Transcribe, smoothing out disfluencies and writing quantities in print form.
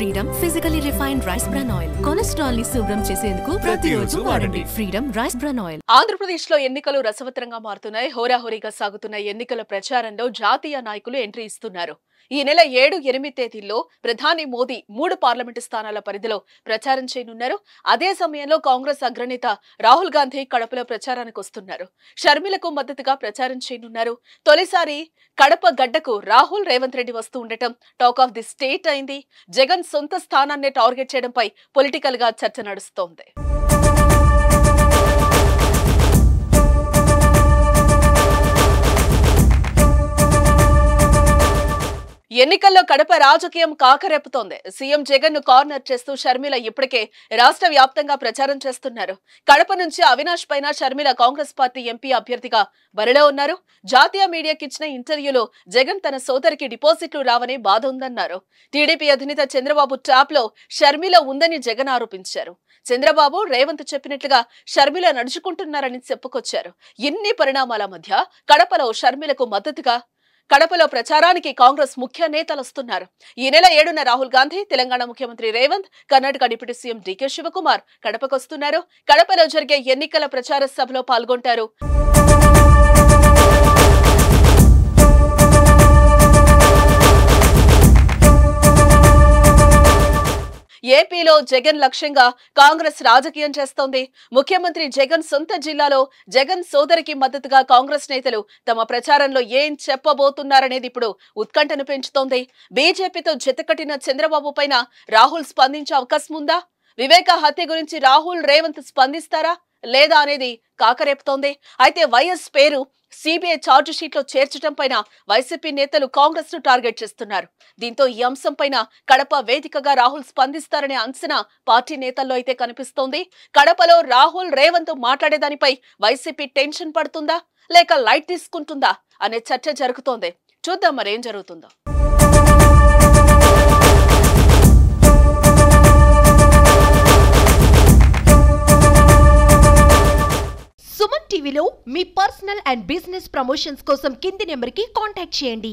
Freedom physically refined rice bran oil cholesterol ని శుభ్రం చేసేందుకు ప్రతిరోజు వాడండి freedom rice bran oil. Andhra Pradesh లో ఎన్నికలు రసవత్తరంగా మారుతున్నాయి. హోరాహోరీగా సాగుతున్న ఎన్నికల ప్రచారంలో జాతీయ నాయకులు ఎంట్రీ ఇస్తున్నారు. ఈ నెల 7, 8 తేదీల్లో ప్రధాని మోదీ 3 పార్లమెంటు స్థానాల పరిధిలో ప్రచారం చేయనున్నారు. అదే సమయంలో కాంగ్రెస్ అగ్రనేత రాహుల్ గాంధీ కడపలో ప్రచారానికి వస్తున్నారు. షర్మిలకు మద్దతుగా ప్రచారం చేయనున్నారు. తొలిసారి కడప గడ్డకు రాహుల్, రేవంత్ రెడ్డి వస్తూ ఉండటం టాక్ ఆఫ్ ది స్టేట్ అయింది. జగన్ సొంత స్థానాన్నే టార్గెట్ చేయడంపై పొలిటికల్ గా చర్చ నడుస్తోంది. ఎన్నికల్లో కడప రాజకీయం కాకరేపుతోంది. సీఎం జగన్ ను కార్నర్ చేస్తూ షర్మిల ఇప్పటికే రాష్ట్ర వ్యాప్తంగా ప్రచారం చేస్తున్నారు. కడప నుంచి అవినాష్ పైన షర్మిల కాంగ్రెస్ పార్టీ ఎంపీ అభ్యర్థిగా బరిలో ఉన్నారు. జాతీయ మీడియాకి ఇచ్చిన ఇంటర్వ్యూలో జగన్ తన సోదరికి డిపాజిట్లు రావని బాధ ఉందన్నారు. టీడీపీ అధినేత చంద్రబాబు ట్రాప్ లో షర్మిల ఉందని జగన్ ఆరోపించారు. చంద్రబాబు, రేవంత్ చెప్పినట్లుగా షర్మిల నడుచుకుంటున్నారని చెప్పుకొచ్చారు. ఇన్ని పరిణామాల మధ్య కడపలో షర్మిలకు మద్దతుగా కడపలో ప్రచారానికి కాంగ్రెస్ ముఖ్య నేతలు వస్తున్నారు. ఈ నెల 7న రాహుల్ గాంధీ, తెలంగాణ ముఖ్యమంత్రి రేవంత్, కర్ణాటక డిప్యూటీ సీఎం డీకే శివకుమార్ కడపకొస్తున్నారు. కడపలో జరిగే ఎన్నికల ప్రచార సభలో పాల్గొంటారు. ఏపీలో జగన్ లక్ష్యంగా కాంగ్రెస్ రాజకీయం చేస్తోంది. ముఖ్యమంత్రి జగన్ సొంత జిల్లాలో జగన్ సోదరికి మద్దతుగా కాంగ్రెస్ నేతలు తమ ప్రచారంలో ఏం చెప్పబోతున్నారనేది ఇప్పుడు ఉత్కంఠను పెంచుతోంది. బీజేపీతో జతకట్టిన చంద్రబాబు పైన రాహుల్ స్పందించే అవకాశం ఉందా? వివేక హత్య గురించి రాహుల్, రేవంత్ స్పందిస్తారా లేదా అనేది కాకరేపుతోంది. అయితే వైఎస్ పేరు సిబిఐ ఛార్జ్ షీట్ లో చేర్చడం పైన వైసీపీ నేతలు కాంగ్రెస్ ను టార్గెట్ చేస్తున్నారు. దీంతో ఈ అంశం పైన కడప వేదికగా రాహుల్ స్పందిస్తారనే అంచనా పార్టీ నేతల్లో అయితే కనిపిస్తోంది. కడపలో రాహుల్, రేవంత్ మాట్లాడేదానిపై వైసీపీ టెన్షన్ పడుతుందా లేక లైట్ తీసుకుంటుందా అనే చర్చ జరుగుతోంది. చూద్దాం మరేం జరుగుతుందో. సుమన్ టీవీలో మీ పర్సనల్ అండ్ బిజినెస్ ప్రమోషన్స్ కోసం కింది నెంబర్కి కాంటాక్ట్ చేయండి.